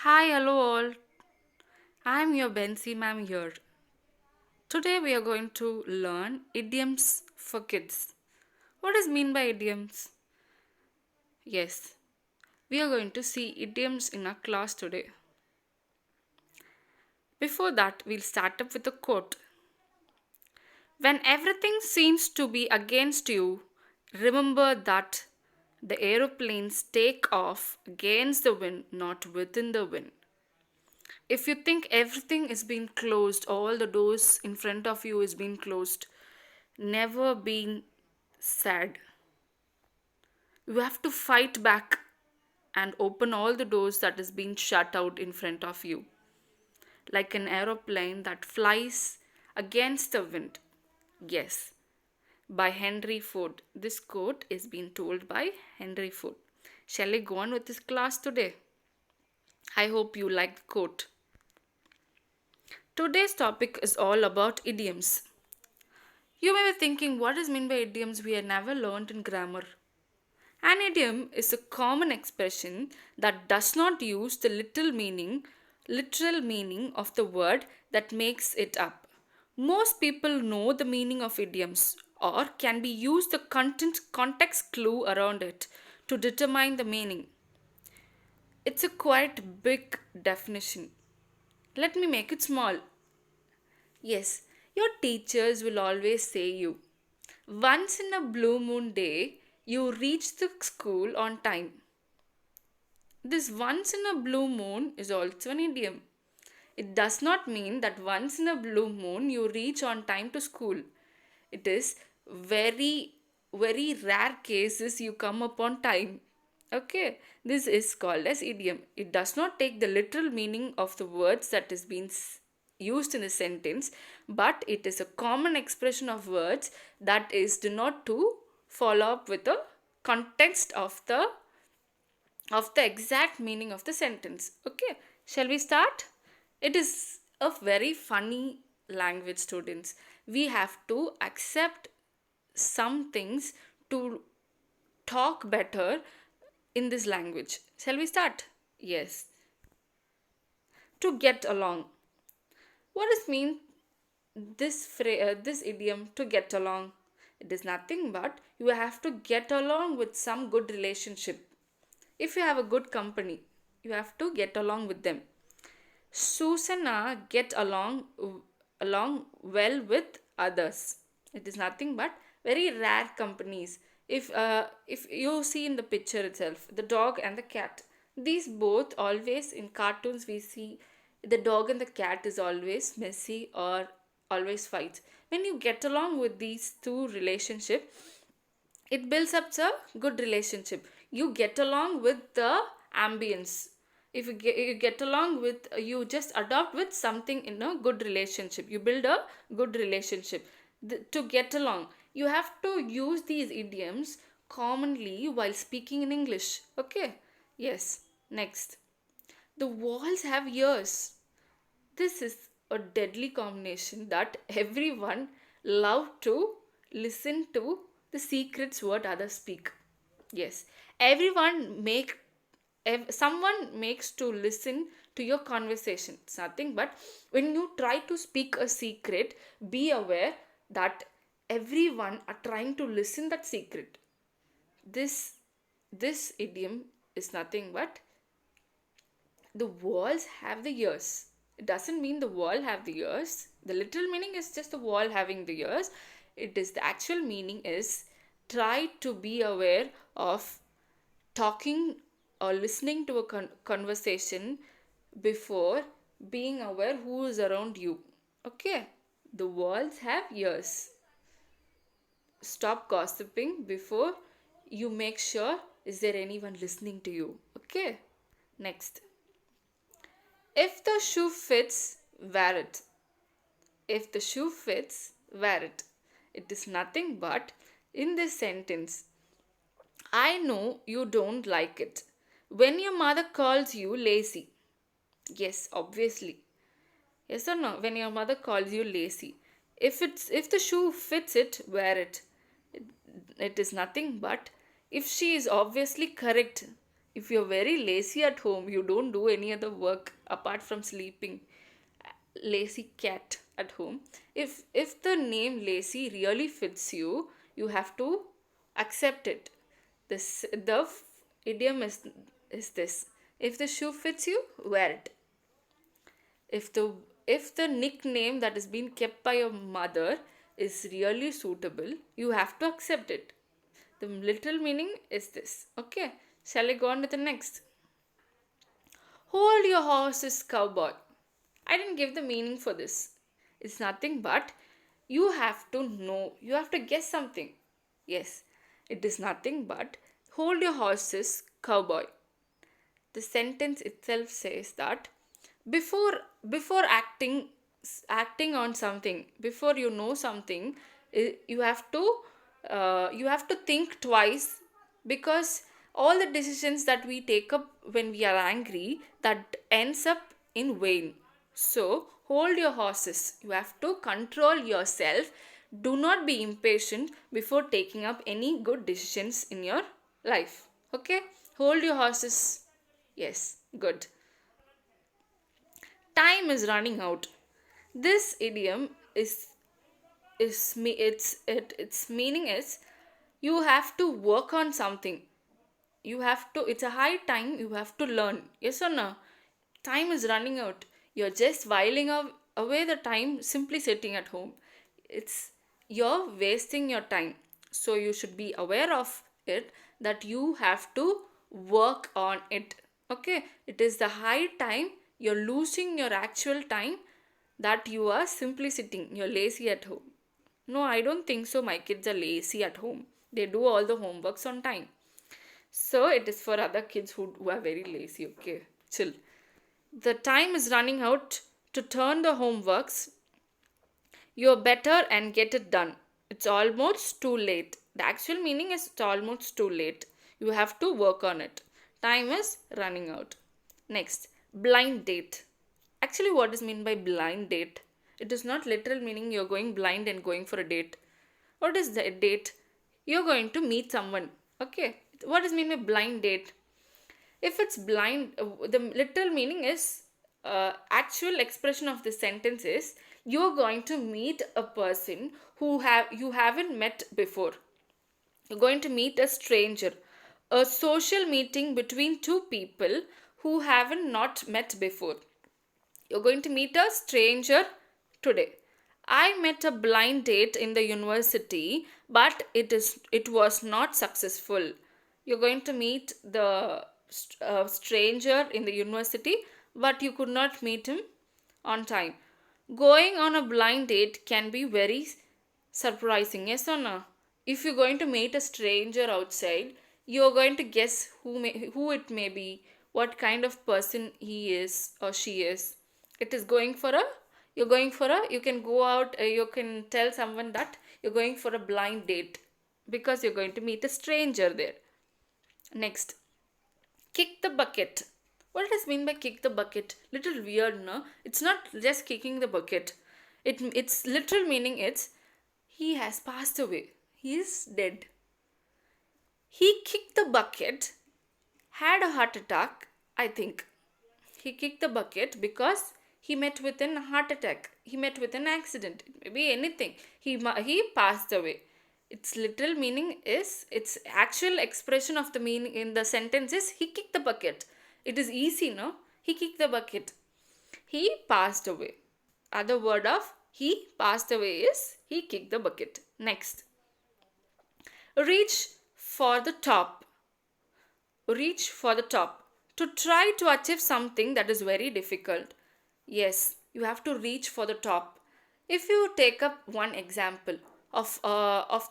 Hi, hello all. I'm your Bensi ma'am here. Today we are going to learn idioms for kids. What is mean by idioms? Yes, we are going to see idioms in our class today. Before that, we'll start up with a quote. When everything seems to be against you, remember that the aeroplanes take off against the wind, not within the wind. If you think everything is being closed, all the doors in front of you is being closed, never being sad. You have to fight back and open all the doors that is being shut out in front of you, like an aeroplane that flies against the wind. Yes, by Henry Ford. This quote is being told by Henry Ford. Shall I go on with this class today? I hope you like the quote. Today's topic is all about idioms. You may be thinking, what is meant by idioms we have never learned in grammar? An idiom is a common expression that does not use the literal meaning of the word that makes it up. Most people know the meaning of idioms or can be used the context clue around it to determine the meaning. It's a quite big definition. Let me make it small. Yes, your teachers will always say you. Once in a blue moon day, you reach the school on time. This once in a blue moon is also an idiom. It does not mean that once in a blue moon you reach on time to school. It is very rare cases you come upon time. Okay, this is called as idiom. It does not take the literal meaning of the words that is being used in the sentence, but it is a common expression of words that is denoted to follow up with the context of the exact meaning of the sentence. Okay, shall we start? It is a very funny language, students. We have to accept some things to talk better in this language. Shall we start? Yes. To get along. What does mean this idiom to get along? It is nothing but you have to get along with some good relationship. If you have a good company, you have to get along with them. Susanna get along well with others. It is nothing but very rare companies. If you see in the picture itself, the dog and the cat, these both always in cartoons we see the dog and the cat is always messy or always fights. When you get along with these two relationship, it builds up a good relationship. You get along with the ambience. If you get along with, you just adopt with something in a good relationship, you build a good relationship. To get along, you have to use these idioms commonly while speaking in English. Okay, yes. Next, the walls have ears. This is a deadly combination that everyone love to listen to the secrets what others speak. Yes, everyone someone makes to listen to your conversation. It's nothing but when you try to speak a secret, be aware that everyone are trying to listen that secret. This idiom is nothing but the walls have the ears. It doesn't mean the wall have the ears. The literal meaning is just the wall having the ears. It is the actual meaning is try to be aware of talking or listening to a conversation before being aware who is around you. Okay, the walls have ears. Stop gossiping before you make sure is there anyone listening to you. Okay, next. If the shoe fits, wear it. If the shoe fits, wear it. It is nothing but in this sentence, I know you don't like it. When your mother calls you lazy. Yes, obviously. Yes or no? When your mother calls you lazy. If the shoe fits it, wear it. It is nothing but if she is obviously correct. If you're very lazy at home, you don't do any other work apart from sleeping. Lazy cat at home. If the name lazy really fits you, you have to accept it. Idiom is this: if the shoe fits you, wear it. If the nickname that is being kept by your mother is really suitable, you have to accept it. The literal meaning is this. Okay, shall I go on to the next? Hold your horses, cowboy. I didn't give the meaning for this. It's nothing but you have to know, you have to guess something. Yes, it is nothing but hold your horses, cowboy. The sentence itself says that before before acting on something, before you know something, you have to think twice, because all the decisions that we take up when we are angry, that ends up in vain. So hold your horses, you have to control yourself. Do not be impatient before taking up any good decisions in your life. Okay, hold your horses. Yes, good. Time is running out. This idiom is me its meaning is you have to work on something. It's a high time you have to learn. Yes or no? Time is running out. You're just whiling away the time simply sitting at home. It's You're wasting your time. So you should be aware of it, that you have to work on it. Okay? It is the high time you're losing your actual time, that you are simply sitting. You're lazy at home. No, I don't think so. My kids are lazy at home. They do all the homeworks on time. So it is for other kids who are very lazy. Okay, chill. The time is running out to turn the homeworks. You're better and get it done. It's almost too late. The actual meaning is it's almost too late. You have to work on it. Time is running out. Next, blind date. Actually, what is meant by blind date? It is not literal meaning you're going blind and going for a date. What is the date? You're going to meet someone. Okay. What is mean by blind date? If it's blind, the literal meaning is, actual expression of the sentence is, you're going to meet a person you haven't met before. You're going to meet a stranger. A social meeting between two people who haven't not met before. You're going to meet a stranger today. I met a blind date in the university, but it was not successful. You're going to meet the stranger in the university, but you could not meet him on time. Going on a blind date can be very surprising, yes or no? If you're going to meet a stranger outside, you're going to guess who it may be, what kind of person he is or she is. It is going for a you can go out, you can tell someone that you're going for a blind date, because you're going to meet a stranger there. Next, kick the bucket. What does mean by kick the bucket? Little weird, no? It's not just kicking the bucket. Its literal meaning is he has passed away. He is dead. He kicked the bucket, had a heart attack, I think. He kicked the bucket because he met with an heart attack. He met with an accident. Maybe anything. He passed away. Its literal meaning is, its actual expression of the meaning in the sentence is, he kicked the bucket. It is easy, no? He kicked the bucket. He passed away. Other word of he passed away is he kicked the bucket. Next. Reach for the top. Reach for the top. To try to achieve something that is very difficult. Yes, you have to reach for the top. If you take up one example of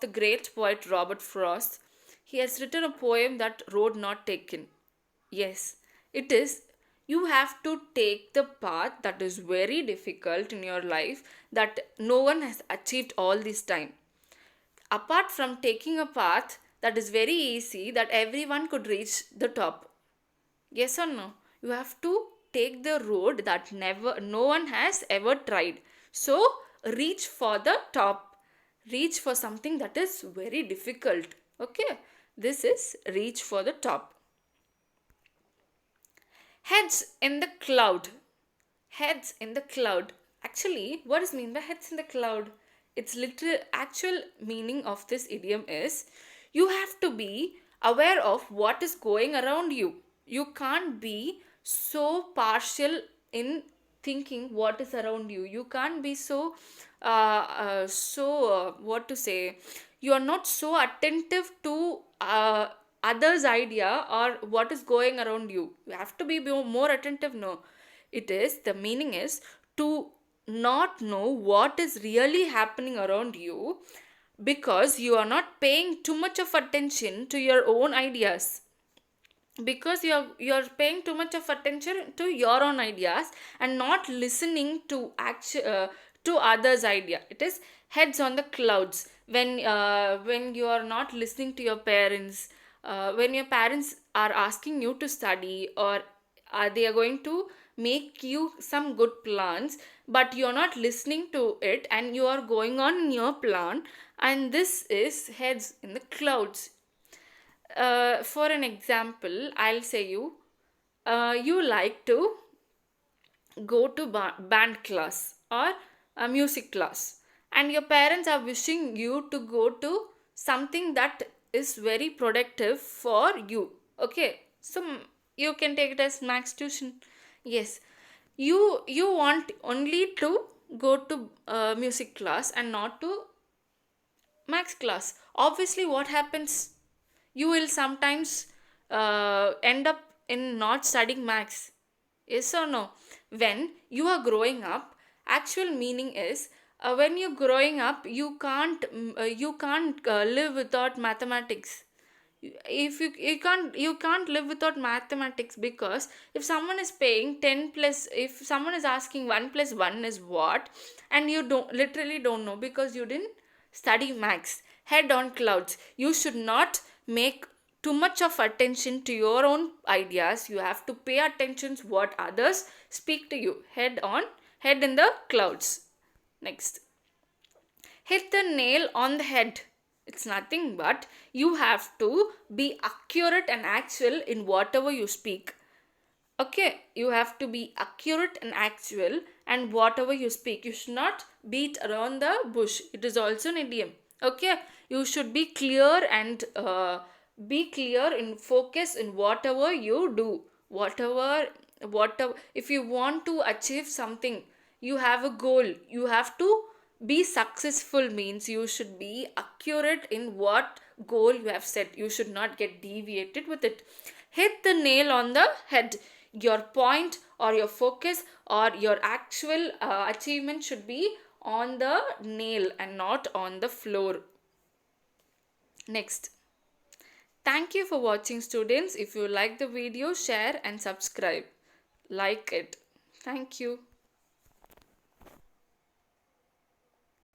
the great poet Robert Frost, he has written a poem that Road Not Taken. Yes, it is. You have to take the path that is very difficult in your life, that no one has achieved all this time. Apart from taking a path that is very easy, that everyone could reach the top. Yes or no? You have to take the road that no one has ever tried. So reach for the top. Reach for something that is very difficult. Okay? This is reach for the top. Heads in the cloud. Heads in the cloud. Actually, what is mean by heads in the cloud? Its literal actual meaning of this idiom is you have to be aware of what is going around you. You can't be so partial in thinking what is around you. You can't be so what to say, you are not so attentive to others idea or what is going around you. You have to be more attentive. No, it is the meaning is to not know what is really happening around you because you are not paying too much of attention to your own ideas, because you're paying too much of attention to your own ideas and not listening to others idea. It is heads on the clouds when you are not listening to your parents, when your parents are asking you to study, or they are going to make you some good plans, but you're not listening to it and you are going on in your plan, and this is heads in the clouds. For an example, I'll say you, you like to go to band class or a music class, and your parents are wishing you to go to something that is very productive for you. Okay, so you can take it as max tuition. Yes, you want only to go to music class and not to max class. Obviously, what happens? You will sometimes end up in not studying max. Yes or no? When you are growing up, actual meaning is when you're growing up, you can't live without mathematics. If you can't live without mathematics, because if someone is paying 10 plus, if someone is asking 1 plus 1 is what, and you don't literally don't know because you didn't study max. Head on clouds. You should not make too much of attention to your own ideas. You have to pay attention to what others speak to you. Head in the clouds. Next, hit the nail on the head. It's nothing but you have to be accurate and actual in whatever you speak. Okay, you have to be accurate and actual and whatever you speak. You should not beat around the bush. It is also an idiom. Okay, you should be clear and be clear in focus in whatever you do. Whatever, if you want to achieve something, you have a goal, you have to be successful, means you should be accurate in what goal you have set. You should not get deviated with it. Hit the nail on the head. Your point or your focus or your actual achievement should be on the nail and not on the floor. Next, thank you for watching, students. If you like the video, share and subscribe. Like it. Thank you.